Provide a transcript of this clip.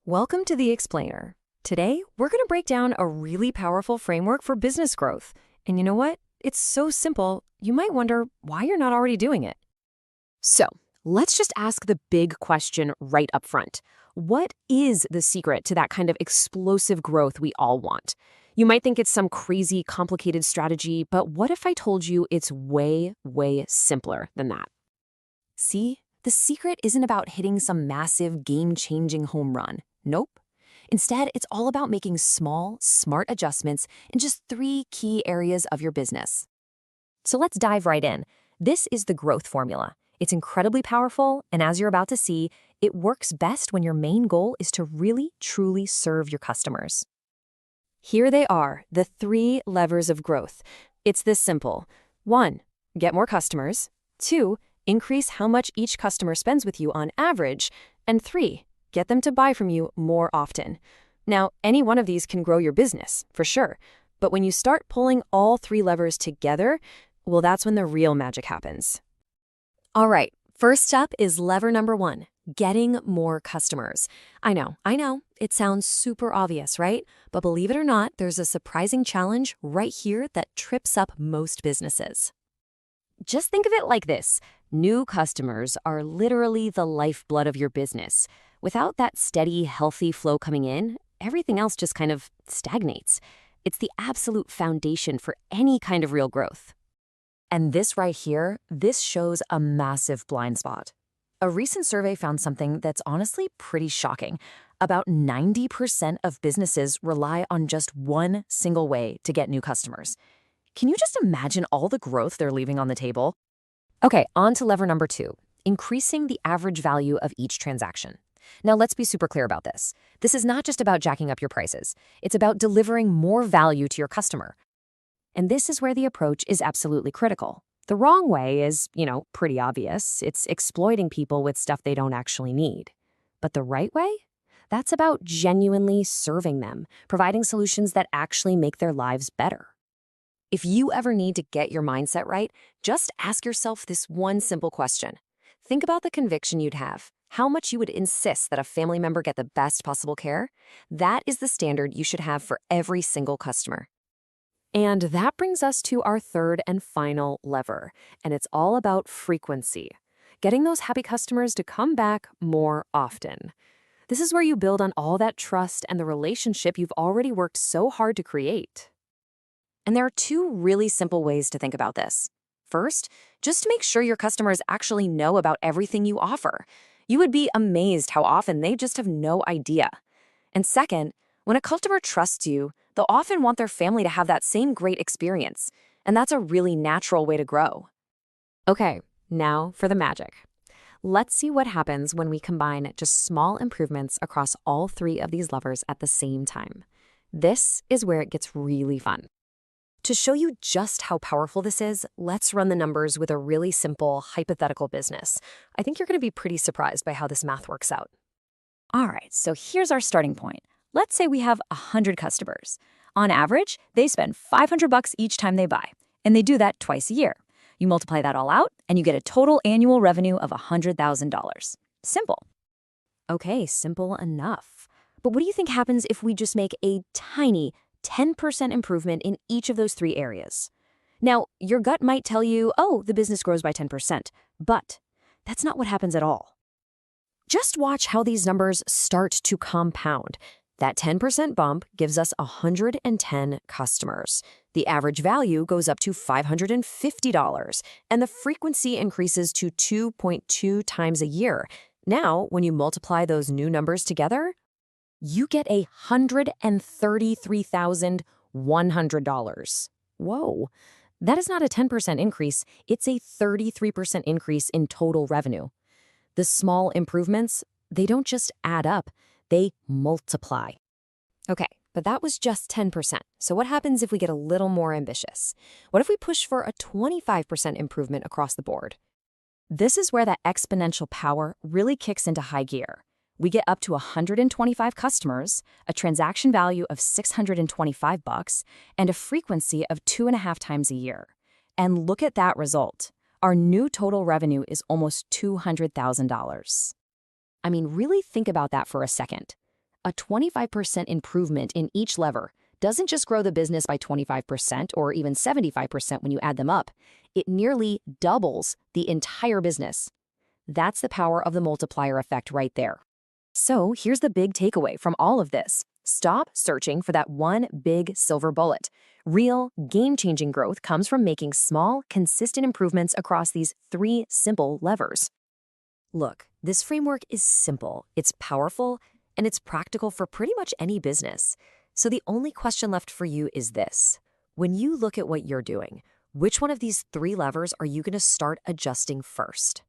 Welcome to The Explainer. Today, we're going to break down a really powerful framework for business growth. And you know what? It's so simple, you might wonder why you're not already doing it. So, let's just ask the big question right up front. What is the secret to that kind of explosive growth we all want? You might think it's some crazy, complicated strategy, but what if I told you it's way, way simpler than that? See, the secret isn't about hitting some massive, game-changing home run. Nope. Instead, it's all about making small, smart adjustments in just 3 key areas of your business. So let's dive right in. This is the growth formula. It's incredibly powerful, and as you're about to see, it works best when your main goal is to really, truly serve your customers. Here they are, the 3 levers of growth. It's this simple. 1, get more customers. 2, increase how much each customer spends with you on average. And 3, get them to buy from you more often. Now, any one of these can grow your business, for sure. But when you start pulling all 3 levers together, well, that's when the real magic happens. All right, first up is lever number 1, getting more customers. I know, it sounds super obvious, right? But believe it or not, there's a surprising challenge right here that trips up most businesses. Just think of it like this. New customers are literally the lifeblood of your business. Without that steady, healthy flow coming in, everything else just kind of stagnates. It's the absolute foundation for any kind of real growth. And this right here, this shows a massive blind spot. A recent survey found something that's honestly pretty shocking. About 90% of businesses rely on just one single way to get new customers. Can you just imagine all the growth they're leaving on the table? Okay, on to lever number 2, increasing the average value of each transaction. Now, let's be super clear about this. This is not just about jacking up your prices. It's about delivering more value to your customer. And this is where the approach is absolutely critical. The wrong way is, pretty obvious. It's exploiting people with stuff they don't actually need. But the right way? That's about genuinely serving them, providing solutions that actually make their lives better. If you ever need to get your mindset right, just ask yourself this one simple question. Think about the conviction you'd have, how much you would insist that a family member get the best possible care. That is the standard you should have for every single customer. And that brings us to our third and final lever, and it's all about frequency. Getting those happy customers to come back more often. This is where you build on all that trust and the relationship you've already worked so hard to create. And there are 2 really simple ways to think about this. First, just make sure your customers actually know about everything you offer. You would be amazed how often they just have no idea. And second, when a customer trusts you, they'll often want their family to have that same great experience. And that's a really natural way to grow. Okay, now for the magic. Let's see what happens when we combine just small improvements across all 3 of these levers at the same time. This is where it gets really fun. To show you just how powerful this is, let's run the numbers with a really simple, hypothetical business. I think you're going to be pretty surprised by how this math works out. All right, so here's our starting point. Let's say we have 100 customers. On average, they spend $500 each time they buy, and they do that twice a year. You multiply that all out, and you get a total annual revenue of $100,000. Simple. Okay, simple enough. But what do you think happens if we just make a tiny 10% improvement in each of those 3 areas? Now, your gut might tell you, oh, the business grows by 10%, but that's not what happens at all. Just watch how these numbers start to compound. That 10% bump gives us 110 customers. The average value goes up to $550, and the frequency increases to 2.2 times a year. Now, when you multiply those new numbers together, you get $133,100. Whoa, that is not a 10% increase, it's a 33% increase in total revenue. The small improvements, they don't just add up, they multiply. Okay, but that was just 10%. So what happens if we get a little more ambitious? What if we push for a 25% improvement across the board? This is where that exponential power really kicks into high gear. We get up to 125 customers, a transaction value of $625, and a frequency of 2.5 times a year. And look at that result. Our new total revenue is almost $200,000. I mean, really think about that for a second. A 25% improvement in each lever doesn't just grow the business by 25% or even 75% when you add them up. It nearly doubles the entire business. That's the power of the multiplier effect right there. So here's the big takeaway from all of this. Stop searching for that one big silver bullet. Real, game-changing growth comes from making small, consistent improvements across these 3 simple levers. Look, this framework is simple, it's powerful, and it's practical for pretty much any business. So the only question left for you is this. When you look at what you're doing, which one of these 3 levers are you going to start adjusting first?